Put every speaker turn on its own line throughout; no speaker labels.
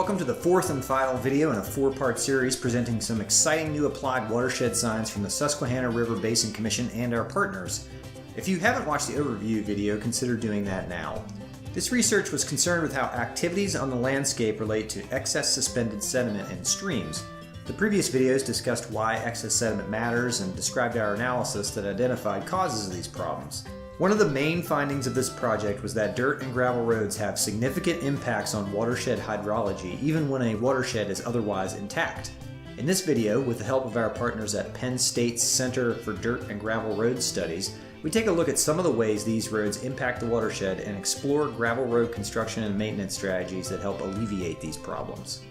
welcome to the fourth and final video in a four-part series presenting some exciting new applied watershed science from the Susquehanna River Basin Commission and our partners. If you haven't watched the overview video, consider doing that now. This research was concerned with how activities on the landscape relate to excess suspended sediment in streams. The previous videos discussed why excess sediment matters and described our analysis that identified causes of these problems. One of the main findings of this project was that dirt and gravel roads have significant impacts on watershed hydrology even when a watershed is otherwise intact. In this video, with the help of our partners at Penn State's Center for Dirt and Gravel Road Studies, we take a look at some of the ways these roads impact the watershed and explore gravel road construction and maintenance strategies that help alleviate these problems.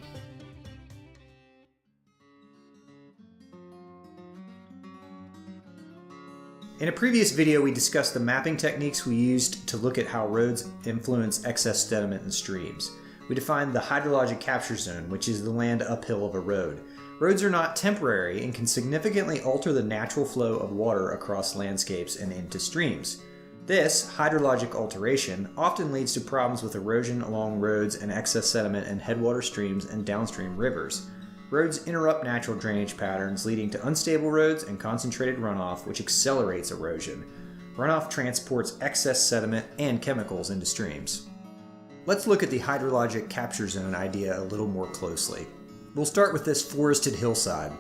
In a previous video, we discussed the mapping techniques we used to look at how roads influence excess sediment in streams. We defined the hydrologic capture zone, which is the land uphill of a road. Roads are not temporary and can significantly alter the natural flow of water across landscapes and into streams. This hydrologic alteration often leads to problems with erosion along roads and excess sediment in headwater streams and downstream rivers. Roads interrupt natural drainage patterns, leading to unstable roads and concentrated runoff, which accelerates erosion. Runoff transports excess sediment and chemicals into streams. Let's look at the hydrologic capture zone idea a little more closely. We'll start with this forested hillside.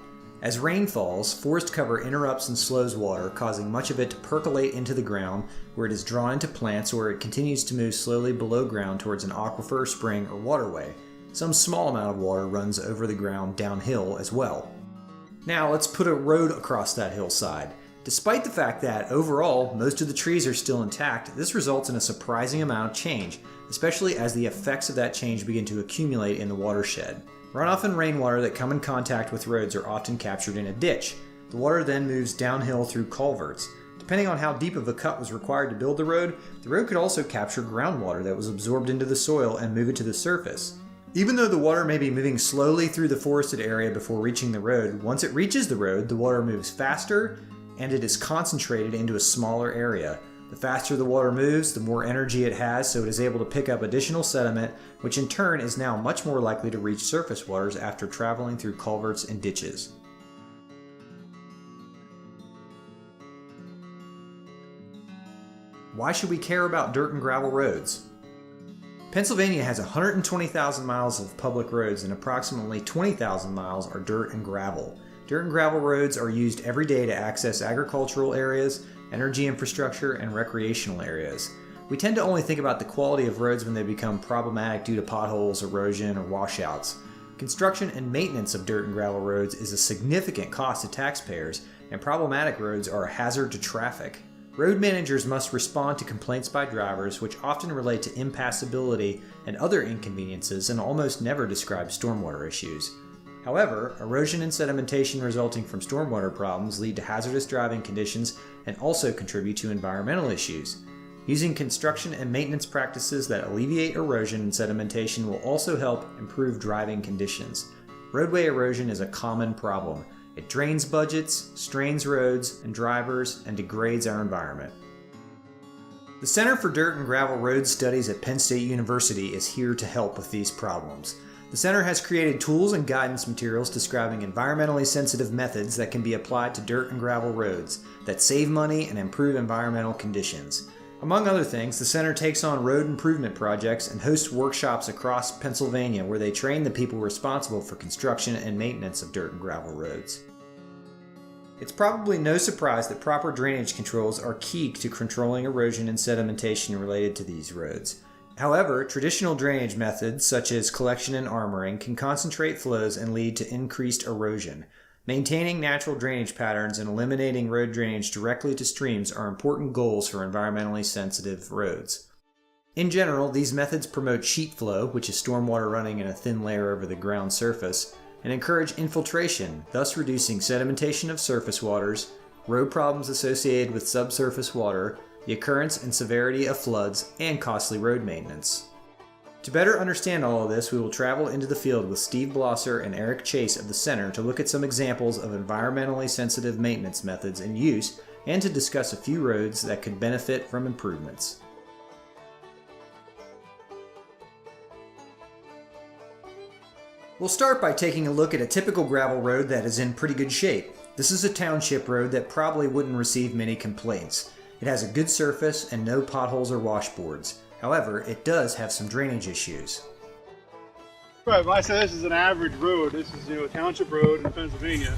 As rain falls, forest cover interrupts and slows water, causing much of it to percolate into the ground, where it is drawn into plants or it continues to move slowly below ground towards an aquifer, spring, or waterway. Some small amount of water runs over the ground downhill as well. Now let's put a road across that hillside. Despite the fact that, overall, most of the trees are still intact, this results in a surprising amount of change, especially as the effects of that change begin to accumulate in the watershed. Runoff and rainwater that come in contact with roads are often captured in a ditch. The water then moves downhill through culverts. Depending on how deep of a cut was required to build the road could also capture groundwater that was absorbed into the soil and move it to the surface. Even though the water may be moving slowly through the forested area before reaching the road, once it reaches the road, the water moves faster and it is concentrated into a smaller area. The faster the water moves, the more energy it has, so it is able to pick up additional sediment, which in turn is now much more likely to reach surface waters after traveling through culverts and ditches. Why should we care about dirt and gravel roads? Pennsylvania has 120,000 miles of public roads and approximately 20,000 miles are dirt and gravel. Dirt and gravel roads are used every day to access agricultural areas, energy infrastructure, and recreational areas. We tend to only think about the quality of roads when they become problematic due to potholes, erosion, or washouts. Construction and maintenance of dirt and gravel roads is a significant cost to taxpayers, and problematic roads are a hazard to traffic. Road managers must respond to complaints by drivers, which often relate to impassability and other inconveniences and almost never describe stormwater issues. However, erosion and sedimentation resulting from stormwater problems lead to hazardous driving conditions and also contribute to environmental issues. Using construction and maintenance practices that alleviate erosion and sedimentation will also help improve driving conditions. Roadway erosion is a common problem. It drains budgets, strains roads and drivers, and degrades our environment. The Center for Dirt and Gravel Road Studies at Penn State University is here to help with these problems. The center has created tools and guidance materials describing environmentally sensitive methods that can be applied to dirt and gravel roads that save money and improve environmental conditions. Among other things, the center takes on road improvement projects and hosts workshops across Pennsylvania where they train the people responsible for construction and maintenance of dirt and gravel roads. It's probably no surprise that proper drainage controls are key to controlling erosion and sedimentation related to these roads. However, traditional drainage methods such as collection and armoring can concentrate flows and lead to increased erosion. Maintaining natural drainage patterns and eliminating road drainage directly to streams are important goals for environmentally sensitive roads. In general, these methods promote sheet flow, which is stormwater running in a thin layer over the ground surface, and encourage infiltration, thus reducing sedimentation of surface waters, road problems associated with subsurface water, the occurrence and severity of floods, and costly road maintenance. To better understand all of this, we will travel into the field with Steve Blosser and Eric Chase of the Center to look at some examples of environmentally sensitive maintenance methods in use and to discuss a few roads that could benefit from improvements. We'll start by taking a look at a typical gravel road that is in pretty good shape. This is a township road that probably wouldn't receive many complaints. It has a good surface and no potholes or washboards. However, it does have some drainage issues.
Right, when I say this is an average road, this is a township road in Pennsylvania.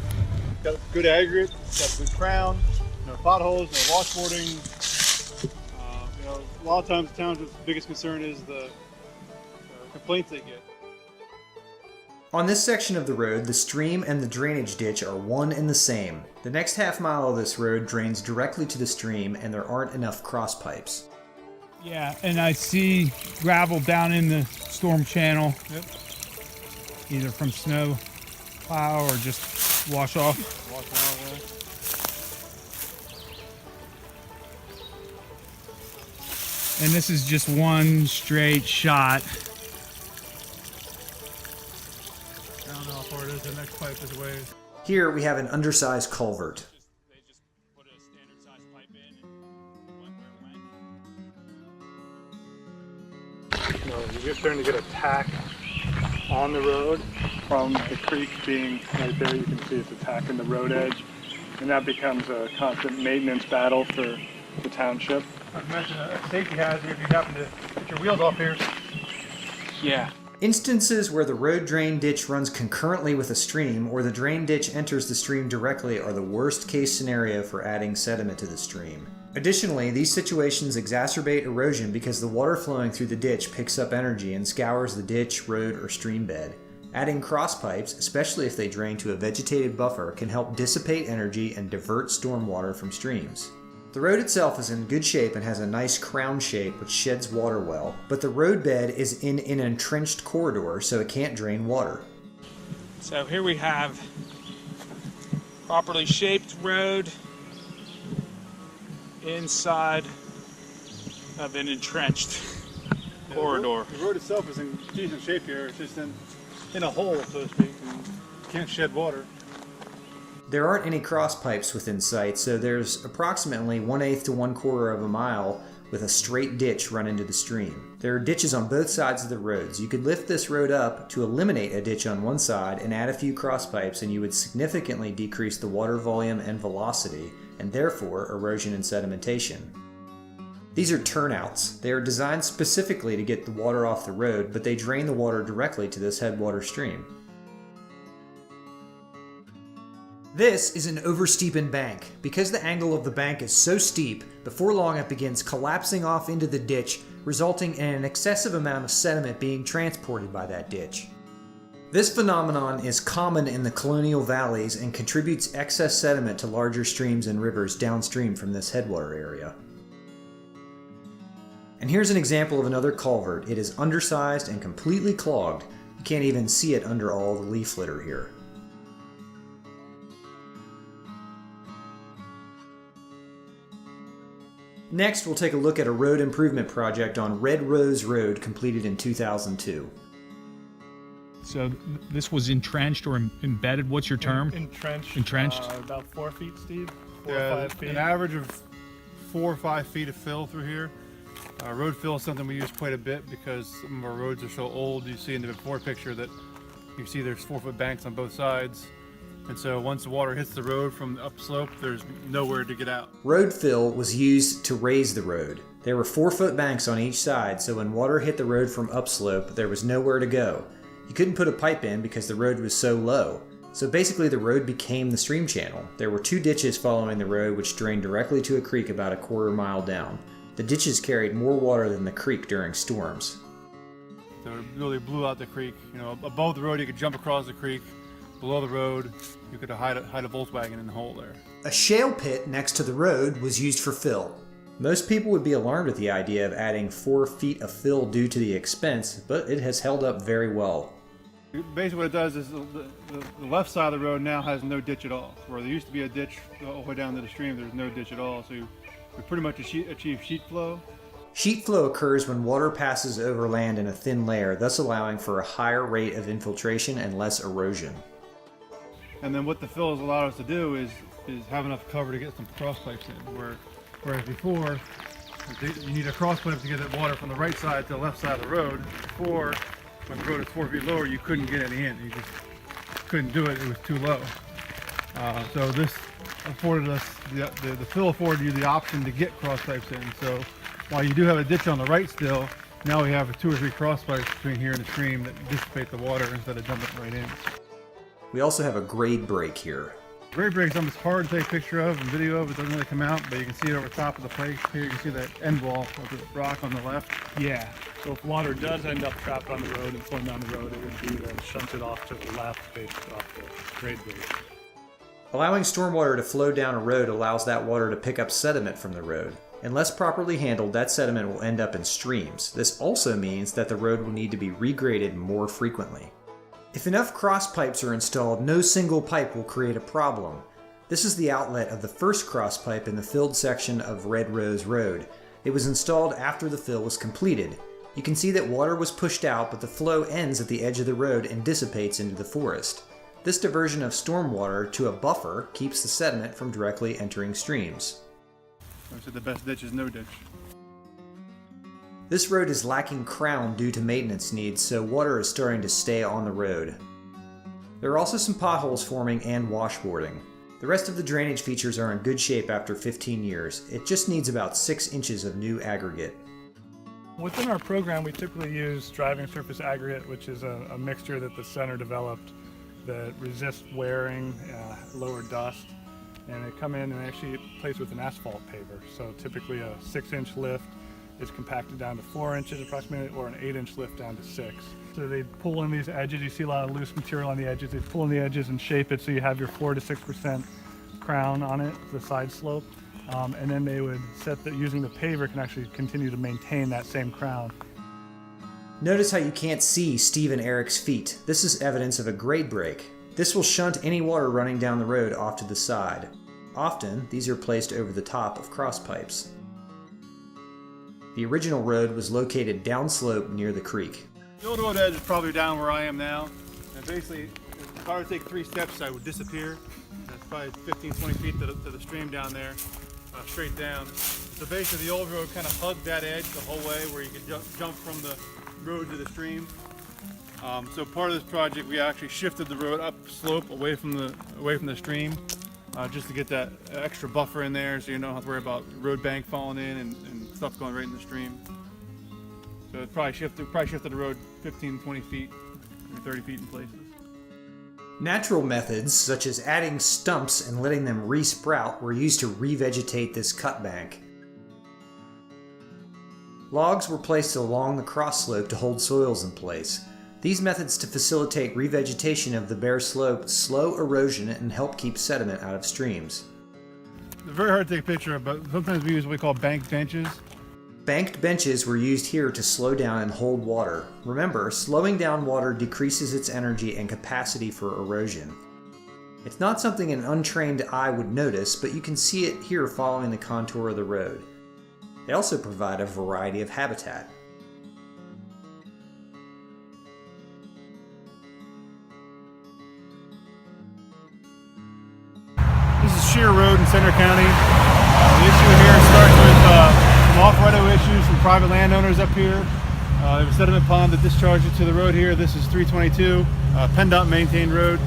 Got good aggregate, got a good crown, no potholes, no washboarding. A lot of times the township's biggest concern is the complaints they get.
On this section of the road, the stream and the drainage ditch are one and the same. The next half mile of this road drains directly to the stream and there aren't enough cross pipes.
Yeah, and I see gravel down in the storm channel.
Yep.
Either from snow plow or just wash off. And this is just one straight shot.
I don't know how far it is, the next pipe is away.
Here we have an undersized culvert.
They just put a standard size pipe in and went where it went.
You're starting to get a tack on the road from the creek being right there. You can see it's attacking the road edge, and that becomes a constant maintenance battle for the township. I've mentioned a safety hazard if you happen to get your wheels off here.
Yeah.
Instances where the road drain ditch runs concurrently with a stream or the drain ditch enters the stream directly are the worst case scenario for adding sediment to the stream. Additionally, these situations exacerbate erosion because the water flowing through the ditch picks up energy and scours the ditch, road, or stream bed. Adding cross pipes, especially if they drain to a vegetated buffer, can help dissipate energy and divert stormwater from streams. The road itself is in good shape and has a nice crown shape which sheds water well, but the road bed is in an entrenched corridor so it can't drain water.
So here we have properly shaped road inside of an entrenched corridor.
The road itself is in decent shape here. It's just in a hole, so to speak, and can't shed water.
There aren't any cross pipes within sight, so there's approximately 1/8 to 1/4 of a mile with a straight ditch run into the stream. There are ditches on both sides of the roads. You could lift this road up to eliminate a ditch on one side and add a few cross pipes, and you would significantly decrease the water volume and velocity, and therefore erosion and sedimentation. These are turnouts. They are designed specifically to get the water off the road, but they drain the water directly to this headwater stream. This is an oversteepened bank. Because the angle of the bank is so steep, before long it begins collapsing off into the ditch, resulting in an excessive amount of sediment being transported by that ditch. This phenomenon is common in the colonial valleys and contributes excess sediment to larger streams and rivers downstream from this headwater area. And here's an example of another culvert. It is undersized and completely clogged. You can't even see it under all the leaf litter here. Next, we'll take a look at a road improvement project on Red Rose Road completed in 2002.
So this was entrenched or embedded? What's your term?
Entrenched.
Entrenched?
About 4 feet, Steve. 4
Yeah,
or 5 feet.
an average of 4 or 5 feet of fill through here. Road fill is something we use quite a bit because some of our roads are so old. You see in the before picture that you see there's 4-foot banks on both sides. And so once the water hits the road from the upslope, there's nowhere to get out.
Road fill was used to raise the road. There were 4-foot banks on each side, so when water hit the road from upslope, there was nowhere to go. You couldn't put a pipe in because the road was so low. So basically the road became the stream channel. There were 2 ditches following the road which drained directly to a creek about a 1/4 mile down. The ditches carried more water than the creek during storms.
So it really blew out the creek. Above the road you could jump across the creek. Below the road, you could hide a Volkswagen in the hole there.
A shale pit next to the road was used for fill. Most people would be alarmed at the idea of adding 4 feet of fill due to the expense, but it has held up very well.
Basically what it does is the left side of the road now has no ditch at all. Where there used to be a ditch all the way down to the stream, there's no ditch at all. So we pretty much achieve sheet flow.
Sheet flow occurs when water passes over land in a thin layer, thus allowing for a higher rate of infiltration and less erosion.
And then what the fill has allowed us to do is have enough cover to get some cross pipes in. Whereas before, you need a cross pipe to get that water from the right side to the left side of the road. Before, When the road is 4 feet lower, you couldn't get any in. You just couldn't do it. It was too low. So this afforded us, the fill afforded you the option to get cross pipes in. So while you do have a ditch on the right still, now we have 2 or 3 cross pipes between here and the stream that dissipate the water instead of dumping it right in.
We also have a grade break here.
Grade break is something that's hard to take a picture of and video of. It doesn't really come out, but you can see it over top of the plate. Here you can see that end wall of the rock on the left.
Yeah. So if water does end up trapped on the road and flowing down the road, it would be then shunted off to the left based off the grade break.
Allowing stormwater to flow down a road allows that water to pick up sediment from the road. Unless properly handled, that sediment will end up in streams. This also means that the road will need to be regraded more frequently. If enough cross pipes are installed, no single pipe will create a problem. This is the outlet of the first cross pipe in the filled section of Red Rose Road. It was installed after the fill was completed. You can see that water was pushed out, but the flow ends at the edge of the road and dissipates into the forest. This diversion of stormwater to a buffer keeps the sediment from directly entering streams.
I said the best ditch is no ditch.
This road is lacking crown due to maintenance needs, so water is starting to stay on the road. There are also some potholes forming and washboarding. The rest of the drainage features are in good shape after 15 years. It just needs about 6 inches of new aggregate.
Within our program, we typically use driving surface aggregate, which is a mixture that the center developed that resists wearing, lower dust, and they come in and actually place with an asphalt paver. So typically a 6-inch lift is compacted down to 4 inches approximately, or an 8-inch lift down to 6. So they pull in these edges. You see a lot of loose material on the edges. They pull in the edges and shape it so you have your 4 to 6% crown on it, the side slope. And then they would set that using the paver can actually continue to maintain that same crown.
Notice how you can't see Steve and Eric's feet. This is evidence of a grade break. This will shunt any water running down the road off to the side. Often, these are placed over the top of cross pipes. The original road was located downslope near the creek.
The old road edge is probably down where I am now. And basically, if I were to take 3 steps, I would disappear. That's probably 15, 20 feet to the stream down there, straight down. So basically, the old road kind of hugged that edge the whole way where you could jump from the road to the stream. So part of this project, we actually shifted the road up slope away from the stream, just to get that extra buffer in there, so you don't have to worry about road bank falling in and stuff going right in the stream. So it probably shifted the road 15, 20 feet, maybe 30 feet in places.
Natural methods, such as adding stumps and letting them re-sprout, were used to revegetate this cut bank. Logs were placed along the cross slope to hold soils in place. These methods to facilitate revegetation of the bare slope slow erosion and help keep sediment out of streams.
It's very hard to take a picture of, but sometimes we use what we call banked benches.
Banked benches were used here to slow down and hold water. Remember, slowing down water decreases its energy and capacity for erosion. It's not something an untrained eye would notice, but you can see it here following the contour of the road. They also provide a variety of habitat.
This is Sheer Road in Center County. The issue here starts with some off-right-of-way issues from private landowners up here. They have a sediment pond that discharges to the road here. This is 322, PennDOT maintained road.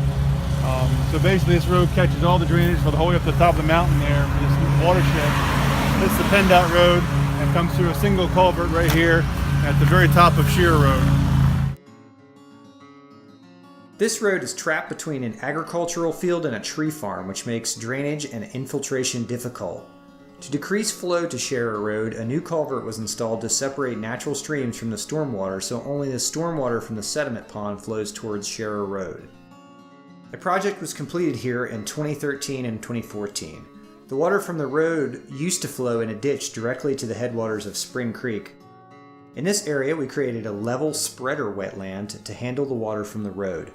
So basically this road catches all the drainage for the whole way up to the top of the mountain there. This watershed hits the PennDOT road and comes through a single culvert right here at the very top of Sheer Road.
This road is trapped between an agricultural field and a tree farm, which makes drainage and infiltration difficult. To decrease flow to Shearer Road, a new culvert was installed to separate natural streams from the stormwater, so only the stormwater from the sediment pond flows towards Shearer Road. A project was completed here in 2013 and 2014. The water from the road used to flow in a ditch directly to the headwaters of Spring Creek. In this area, we created a level spreader wetland to handle the water from the road.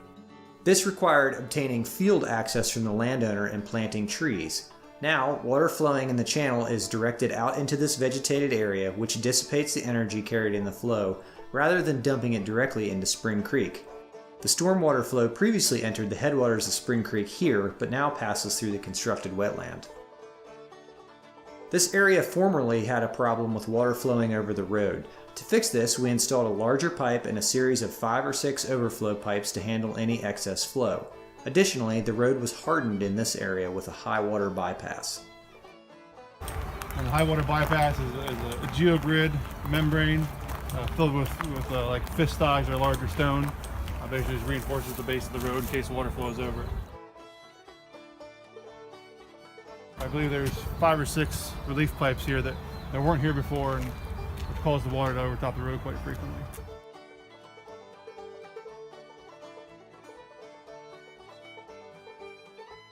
This required obtaining field access from the landowner and planting trees. Now, water flowing in the channel is directed out into this vegetated area, which dissipates the energy carried in the flow, rather than dumping it directly into Spring Creek. The stormwater flow previously entered the headwaters of Spring Creek here, but now passes through the constructed wetland. This area formerly had a problem with water flowing over the road. To fix this, we installed a larger pipe and a series of 5 or 6 overflow pipes to handle any excess flow. Additionally, the road was hardened in this area with a high water bypass.
And the high water bypass is a geogrid membrane filled with like fist size or larger stone. Basically just reinforces the base of the road in case water flows over it. I believe there's 5 or 6 relief pipes here that weren't here before and which caused the water to overtop the road quite frequently.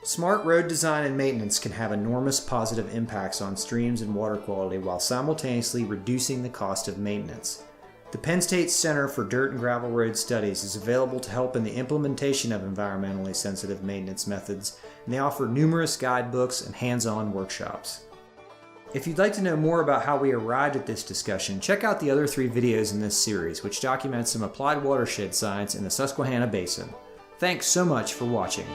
Smart road design and maintenance can have enormous positive impacts on streams and water quality while simultaneously reducing the cost of maintenance. The Penn State Center for Dirt and Gravel Road Studies is available to help in the implementation of environmentally sensitive maintenance methods, and they offer numerous guidebooks and hands-on workshops. If you'd like to know more about how we arrived at this discussion, check out the other 3 videos in this series, which document some applied watershed science in the Susquehanna Basin. Thanks so much for watching.